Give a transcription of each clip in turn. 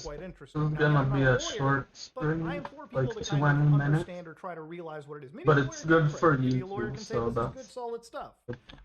quite This interesting. is Now, gonna I'm be not a a lawyer, short but stream, I implore people like to 20 kind of minutes. understand or try to realize what it is. Maybe But a it's lawyer can good correct for me. Maybe a lawyer YouTube, can say so this is good, that's... solid stuff.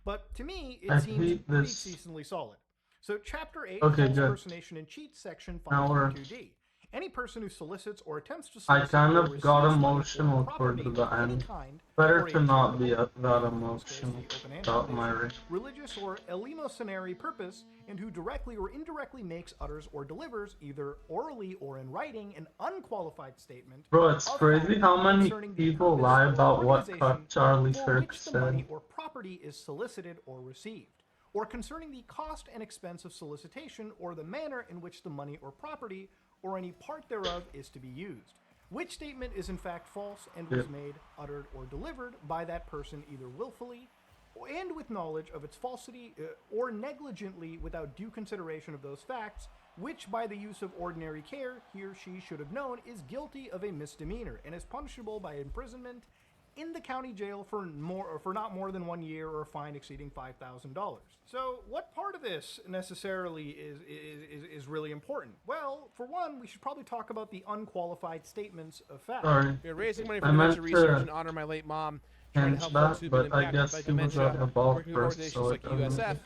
But to me, it I seems hate pretty this. decently solid. So, Chapter 8, Okay, False good. Personation and Cheat, Section Now we're... 522D. Any person who solicits or attempts to I solicit kind or of got receives money or emotional property towards the of any end. kind Better for a to not be charitable, that in this case emotional the Open Hand about my Foundation, race. religious or eleemosynary purpose, and who directly or indirectly makes, utters, or delivers, either orally or in writing, an unqualified statement Bro, it's of crazy fact how many concerning the people purpose lie or about what organization Charlie for Kirk which the money said. or property is solicited or received, or concerning the cost and expense of solicitation, or the manner in which the money or property, or any part thereof, is to be used. Which statement is in fact false and was made, uttered, or delivered by that person either willfully and with knowledge of its falsity, or negligently without due consideration of those facts, which by the use of ordinary care he or she should have known is guilty of a misdemeanor and is punishable by imprisonment in the county jail for not more than 1 year, or a fine exceeding $5,000. So, what part of this necessarily is really important? Well, for one, we should probably talk about the unqualified statements of fact. Sorry. We're raising money I for meant dementia research to and honor my late mom, trying to change help that, folks who've been but I impacted guess by he was dementia, at the ball working with first, organizations so like it doesn't USF,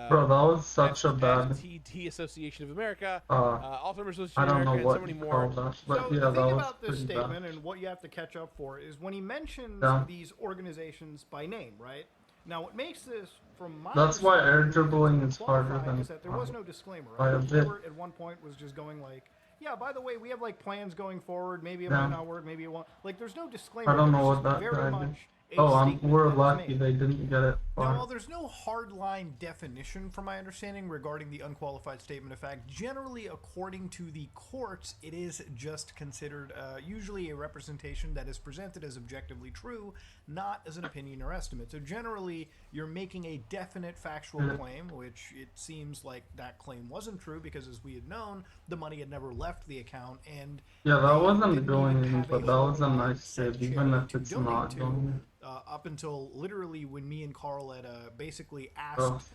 Bro, that was such a bad... STD Association of America, Alzheimer's Association I of don't America, know and what so many you more. call that, but So yeah, the that thing was about this pretty statement bad. and what you have to catch up for is when he mentions these organizations by name, right? Now, what makes this, from my That's why air understanding, dribbling is harder qualify than is that there was no disclaimer, by right? a bit. Robert at one point was just going like, "Yeah, by the way, we have like plans going forward. Maybe it might not work. Maybe it won't." Like, there's no disclaimer. I don't know There's what just that very guy did. much a Oh, statement we're that is lucky made. they didn't get it Now, far. while there's no hardline definition, from my understanding, regarding the unqualified statement of fact, generally, according to the courts, it is just considered usually a representation that is presented as objectively true, not as an opinion or estimate. So generally, you're making a definite factual claim, which it seems like that claim wasn't true because, as we had known, the money had never left the account, and Yeah, that they wasn't didn't going even in, have but a that was a hardline nice set save, even charity if to it's donate not to. going in. Up until literally when me and Carl had basically asked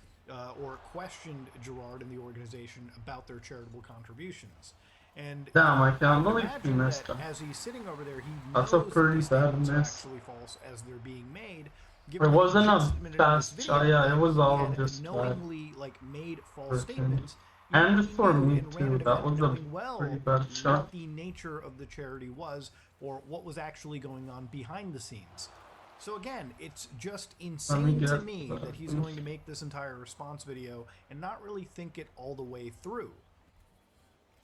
or questioned Gerard and the organization about their charitable contributions. And Damn, I can't would believe he imagine missed that that. as he's sitting over there, he That's knows a that pretty these bad statements are miss. actually false as they're being made. It Given that he wasn't just a admitted in this fast video shot, yeah, that it was he all had just knowingly made false person. statements. And He for knew me and ran too, an that event was a knowing well pretty bad shot. what the nature of the charity was, or what was actually going on behind the scenes. So again, it's just insane to me that he's going to make this entire response video and not really think it all the way through.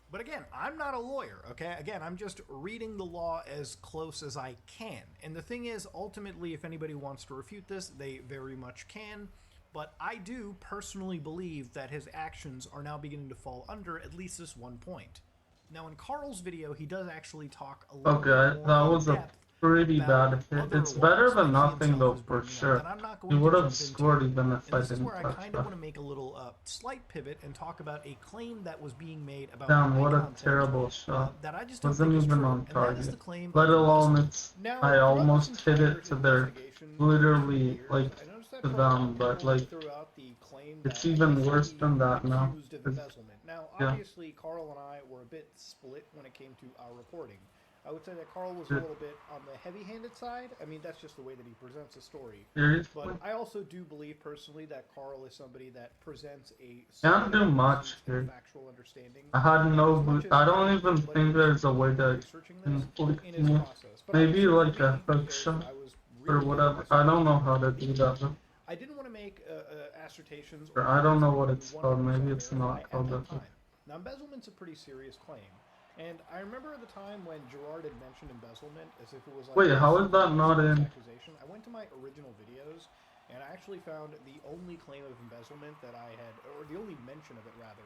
But again, I'm not a lawyer, okay? Again, I'm just reading the law as close as I can. And the thing is, ultimately, if anybody wants to refute this, they very much can. But I do personally believe that his actions are now beginning to fall under at least this one point. Now, in Carl's video, he does actually talk a little bit more that in was a depth pretty about bad hit. other It's better laws that than he nothing himself though, is for bringing up sure. that I'm not He going to would have jump scored into. even if And I this is didn't where I touch kind of that. want to make a little slight pivot and talk about a claim that was being made about Damn, my what a content, terrible shot. that I just don't Wasn't think is even true, on and that is target. the claim Let of alone embezzlement. it's... Now, I throughout almost this hit entire it to their... investigation, Literally, years, like, I noticed that to for a them, lot of but people like... threw out the claim It's that even worse he than that now. accused of embezzlement. Now, obviously, Carl and I were a bit split when it came to our reporting. I would say that Carl was a little bit on the heavy-handed side. I mean, that's just the way that he presents the story. Seriously? But I also do believe personally that Carl is somebody that presents a Can't do much here. factual understanding. I had no... As much as I don't I even anybody think there's a way to... researching this inflict in his more. process. But Maybe obviously like for a me, hook because shot I was or really whatever. I don't know how to do that though. I didn't want to make assertions. Or I don't know what it's called. Maybe it's not called that. Now, embezzlement's a pretty serious claim. And I remember at the time when Gerard had mentioned embezzlement as if it was like... Wait, how is that not in? Accusation. I went to my original videos, and I actually found the only claim of embezzlement that I had, or the only mention of it, rather,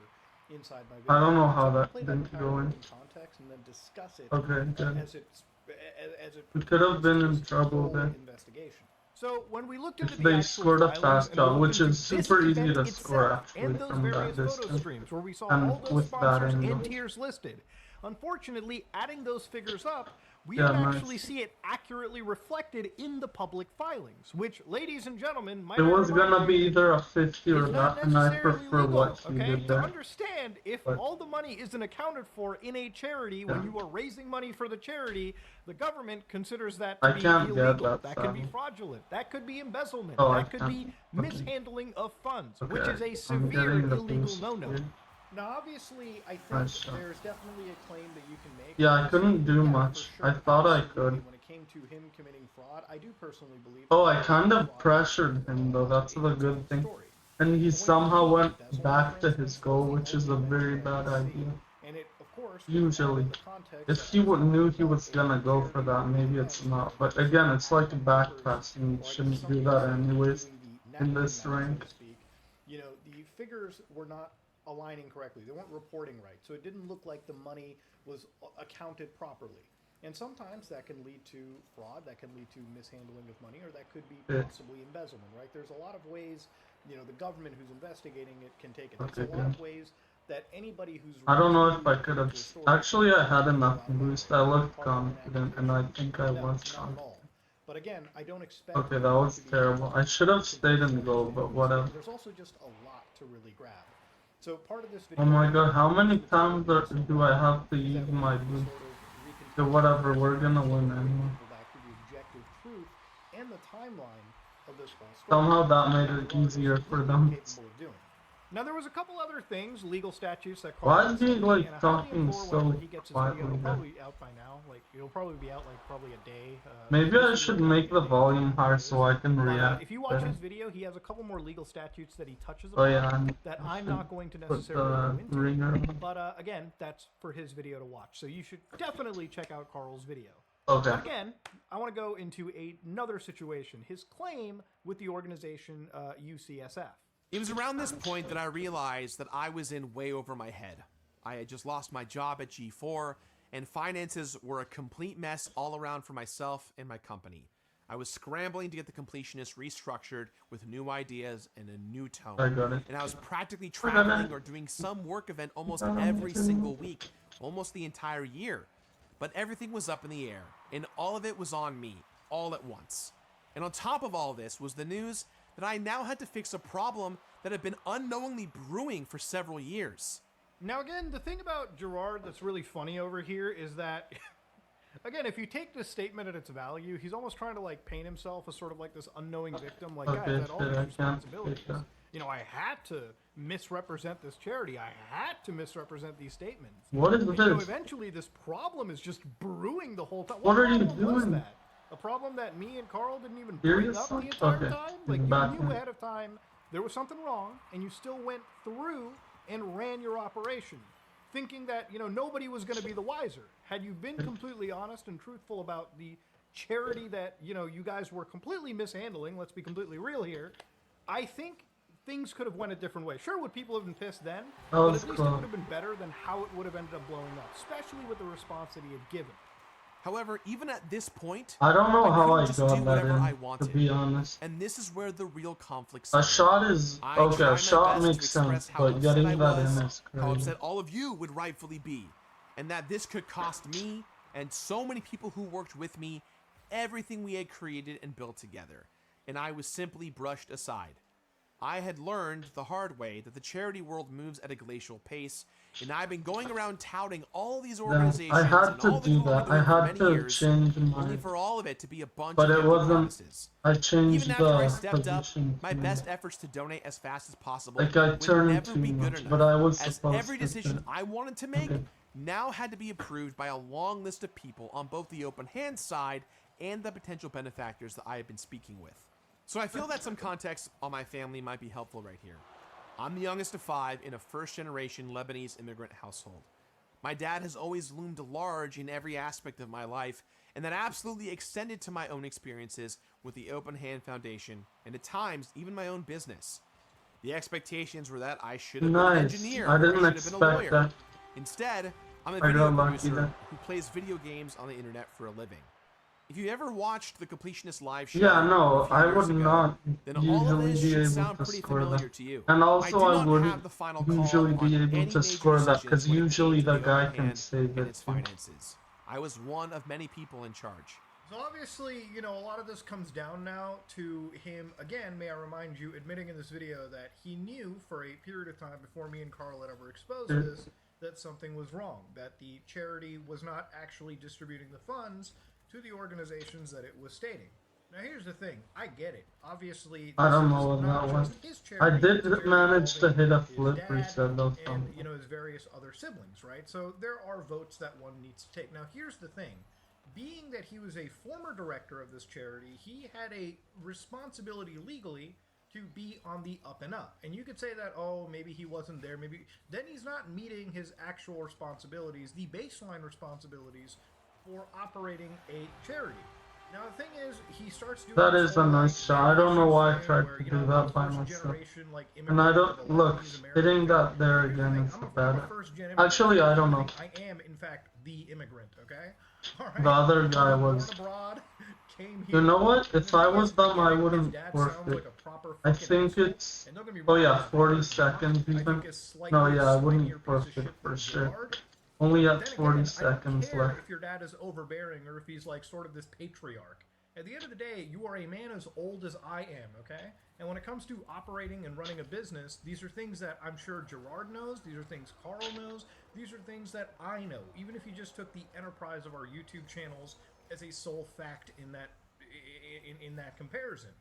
inside my video. I don't know how So that play didn't go in. context and then discuss it Okay, good. as it We could have been in trouble there. investigation. So when we looked into They the scored a fast shot, which is super easy to score and actually those from that various photo distance. streams where we saw And all those with that sponsors angle. and tiers listed. Unfortunately, adding those figures up, we Yeah, don't nice. actually see it accurately reflected in the public filings, which, ladies and gentlemen, might It I was remind gonna you, be either a 50 or is not that, and I necessarily prefer legal, what he okay? did To there. understand, if But- all the money isn't accounted for in a charity, when you are raising money for the charity, the government considers that to I be can't get illegal. that, Can be sadly. fraudulent. That could be embezzlement. Oh, I that could can't. be Okay. mishandling of funds, Okay, which is a I'm severe getting the illegal boost no-no. here. Now, obviously, I think Nice shot. there's definitely a claim that you can make. Yeah, I couldn't do Yeah, for much. sure, I thought I absolutely. could. When it came to him committing fraud, I do personally believe. Oh, that I kind of fraud pressured is him though, that's the its good own thing. story. And he But when somehow you went embezzlement, back for to his instance, goal, was the which is a only very mention that bad we see. idea. And it, of course, was Usually. added the context If that he was would knew about he was a gonna go for charity that, maybe event, it's not. which But was again, it's like added backpassing. You or I shouldn't guess do something that like anyways. doing the In napkin this math, rank. so to speak. You know, the figures were not aligning correctly. They weren't reporting right. So it didn't look like the money was accounted properly. And sometimes that can lead to fraud, that can lead to mishandling of money, or that could be Yeah. possibly embezzlement, right? There's a lot of ways, you know, the government who's investigating it can take it. Okay, There's a lot good. of ways that anybody who's I don't know relatively if I new could to have. a story Actually, I had can enough go out boost. there I and looked part of an confident, and I accusation. think I No, was not at confident. all. But again, I don't expect. Okay, that people was to be terrible. I should have stayed in goal, but whatever. There's also just a lot to really grab. So part of this video. Oh my god, how many is times do I have to that use we my sort boost? of So whatever, we're gonna win anyway. Go back to the objective truth and the timeline of this whole story. Somehow that made it easier for them. Capable of doing. Now there was a couple other things, legal statutes that. Why Carl is he, sent me, like, and I highly talking implore so whenever he gets his video, quietly it'll there? probably be out by now. Like it'll probably be out like probably a day. Maybe I this should video make the will be volume out higher days. so I can But, react if you watch better. his video, he has a couple more legal statutes that he touches Oh upon yeah, that I I'm should not going to put necessarily go the into. ringer on. But again, that's for his video to watch. So you should definitely check out Carl's video. Okay. But again, I want to go into another situation. His claim with the organization UCSF. It was around this point that I realized that I was in way over my head. I had just lost my job at G4, and finances were a complete mess all around for myself and my company. I was scrambling to get the Completionist restructured with new ideas and a new tone. I got it. And I was practically traveling or doing some work event almost every single week, almost the entire year. But everything was up in the air, and all of it was on me, all at once. And on top of all this was the news that I now had to fix a problem that had been unknowingly brewing for several years. Now again, the thing about Gerard that's really funny over here is that, again, if you take this statement at its value, he's almost trying to like paint himself as sort of like this unknowing victim. Like, guys, I had all shit, these I can't responsibilities. take that. You know, I had to misrepresent this charity. I had to misrepresent these statements. What is And, you know, this? eventually this problem is just brewing the whole time. What are you problem was doing? that? A problem that me and Carl didn't even bring up the Seriously? entire Okay, time? he's Like, you back knew in. ahead of time there was something wrong, and you still went through and ran your operation, thinking that, you know, nobody was going to be the wiser. Had you been completely honest and truthful about the charity that, you know, you guys were completely mishandling, let's be completely real here, I think things could have went a different way. Sure, would people have been pissed then? That But was at least it close. would have been better than how it would have ended up blowing up, especially with the response that he had given. However, even at this point, I don't know how couldn't I just got do that whatever I in, to wanted. be honest. And this is where the real conflict A started. shot is I okay. tried A my shot best to makes express sense, how but upset getting I that was, in is how crazy. upset all of you would rightfully be, and that this could cost me and so many people who worked with me everything we had created and built together, and I was simply brushed aside. I had learned the hard way that the charity world moves at a glacial pace, and I've been going around touting all these Then organizations I had and to all the do good we're that. I doing for had many to years, change only my. for all of it to be a bunch But of it empty wasn't. promises. I changed Even after I the stepped up, position. my best efforts to donate as fast as possible Like I would turned never too be good much, enough, but I was as supposed every to decision turn. I wanted to make Okay. now had to be approved by a long list of people on both the open hand side and the potential benefactors that I have been speaking with. So I feel that some context on my family might be helpful right here. I'm the youngest of 5 in a first-generation Lebanese immigrant household. My dad has always loomed large in every aspect of my life, and that absolutely extended to my own experiences with the Open Hand Foundation, and at times, even my own business. The expectations were that I should have been an Nice. engineer, I or didn't should have been a expect lawyer. that. Instead, I'm a I video got lucky producer there. who plays video games on the internet for a living. If you ever watched the Completionist live show, Yeah, no, a few I years would ago, not then all of usually this be should able sound to pretty score familiar that. to you. And I also, do I not wouldn't have the final call usually on be able any to major score that, decisions because when it came usually to the the guy open can hand save and it its too. finances. I was one of many people in charge. So obviously, you know, a lot of this comes down now to him, again, may I remind you, admitting in this video that he knew for a period of time before me and Carl had ever exposed this, that something was wrong, that the charity was not actually distributing the funds to the organizations that it was stating. Now here's the thing, I get it. Obviously, I don't this know is what not that was. just his I charity, did it's a charity manage to involving hit a his flip dad reset though. and, you know, his various other siblings, right? So there are votes that one needs to take. Now here's the thing. Being that he was a former director of this charity, he had a responsibility legally to be on the up and up. And you could say that, oh, maybe he wasn't there, maybe... Then he's not meeting his actual responsibilities, the baseline responsibilities for operating a charity. Now, the thing is, he starts doing... That this is a whole, nice shot. I don't know why I thing tried where, to you do know, that I'm by first myself. generation, like, And I immigrant don't... of a Look, Lebanese American hitting that family. there Here's the again thing, is I'm a bad. first-gen immigrant. Actually, I don't know. I am, in fact, the immigrant, okay? All right. The other guy I was... born abroad, came You here. know what? And If the I thing was is, them, I his wouldn't dad force sounds it. like a proper I fucking think asshole. it's... And don't get me Oh wrong, yeah, his 40 dad, seconds I even. think is slightly No, yeah, I slimier wouldn't piece force of it shit for than sure. Gerard. Only Then at again, 40 I don't seconds care left. if your dad is overbearing or if he's like sort of this patriarch. At the end of the day, you are a man as old as I am, okay? And when it comes to operating and running a business, these are things that I'm sure Gerard knows, these are things Carl knows, these are things that I know. Even if you just took the enterprise of our YouTube channels as a sole fact in that comparison.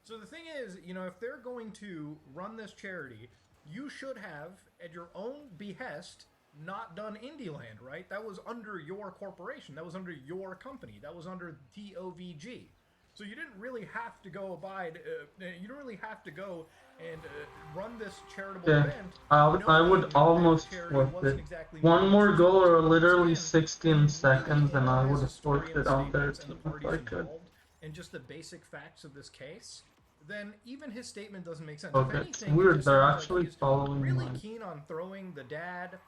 So the thing is, you know, if they're going to run this charity, you should have, at your own behest, not done Indieland, right? That was under your corporation. That was under your company. That was under TOVG. So you didn't really have to go abide. You don't really have to go and run this charitable Yeah, event. I would almost forfeit. One more goal or literally 16 seconds and I would have forfeited on their team if I could. And just the basic facts of this case, then even his statement doesn't make sense. Okay, If it's anything, it weird, just they're sounds like actually he's following really mine. keen on throwing the dad,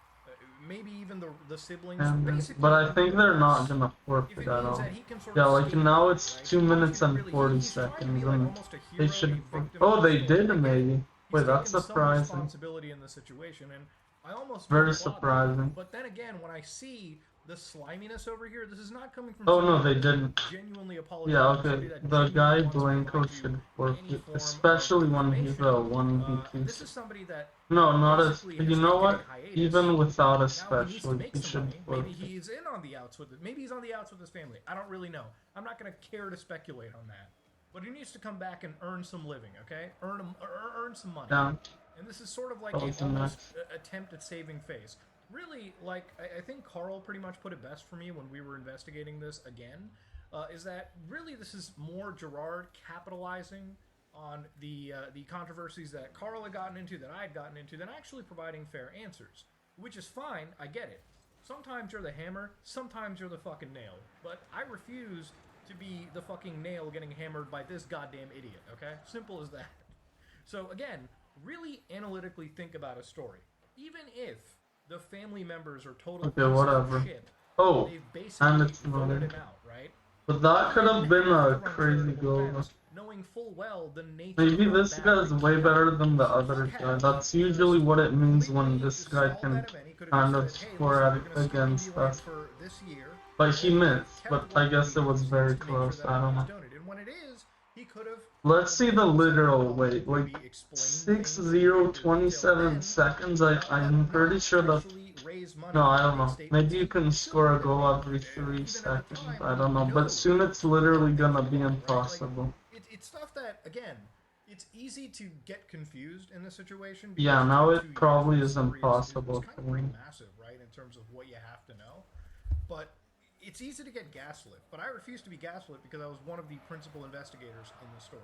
maybe even the siblings. And, basically but I think they're not if gonna it forfeit means at all. that he can sort Yeah, of like skate now by, it's right? 2 minutes and Really, 40 he's trying to be seconds like and almost a hero, they a should... victim Oh, of they the story. did I get it. maybe. He's Wait, that's taken some surprising. responsibility in the situation, and I almost Very feel applaud surprising. them. But then again, when I see the sliminess over here, this is not coming from Oh no, somebody they didn't. genuinely apologetic. Yeah, Somebody okay. that The genuinely guy wants to Blanco provide you should any forfeit, form especially of when he's a information. 1v2. This is somebody that No, not as... basically You has know taken what? a hiatus. Even without a Now he needs to special, make he some should money. Maybe forfeit. he's in on the outs with it. Maybe he's on the outs with his family. I don't really know. I'm not going to care to speculate on that. But he needs to come back and earn some living, okay? Earn some money. Yeah. And this is sort of like That an was a almost nice- attempt at saving face. Really, like, I think Carl pretty much put it best for me when we were investigating this again, is that really this is more Gerard capitalizing on the controversies that Carl had gotten into, that I had gotten into, than actually providing fair answers. Which is fine, I get it. Sometimes you're the hammer, sometimes you're the fucking nail. But I refuse to be the fucking nail getting hammered by this goddamn idiot, okay? Simple as that. So again, really analytically think about a story. Even if the family members are total Okay, whatever. shit, Oh, they've and basically it's voted loading. him out, right? But that could have been They have a to run crazy charitable goal. events, knowing full well the nature Maybe of this that guy's they way can't better than the fuck other guy. have. That's usually what it means when Completely this guy stalled can that event. He could've kind just of said, "Hey, score listen, at we're it gonna skip against Indieland us. for this year." But he And missed, kept but I working guess it was with very to make sure close. that I don't it was know. donated. And when it is, he could have. Let's see the literal maybe wait, like explained things 6:0:27 seconds. I'm pretty sure that. No, I don't know. Maybe you can score a goal every 3 seconds. I don't know, but soon it's literally gonna be impossible. It's stuff that, again, it's easy to get confused in this situation. Yeah, because now the it 2 years probably of is story impossible is kind for of pretty me. massive, right, in terms of what you have to know. But it's easy to get gaslit. But I refuse to be gaslit because I was one of the principal investigators in the story.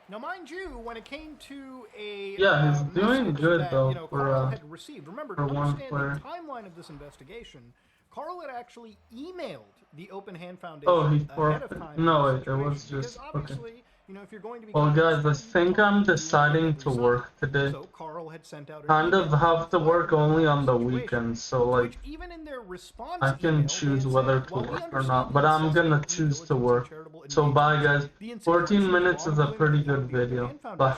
Now, mind you, when it came to a Yeah, he's doing message good, that, though, you know, for, Carl had received. Remember, to for one understand player. the timeline of this investigation, Carl had actually emailed the Open Hand Foundation Oh, he ahead of forfeit. time. No, for wait, the it was situation, just because okay. obviously, You know, if you're going to be Well, guys, I think I'm deciding to work today. So Carl had sent out Kind of have to work only on the weekends, so like even in their response I can choose whether to work or not, but I'm gonna choose to work. So bye guys. 14 minutes is a pretty good video. Bye.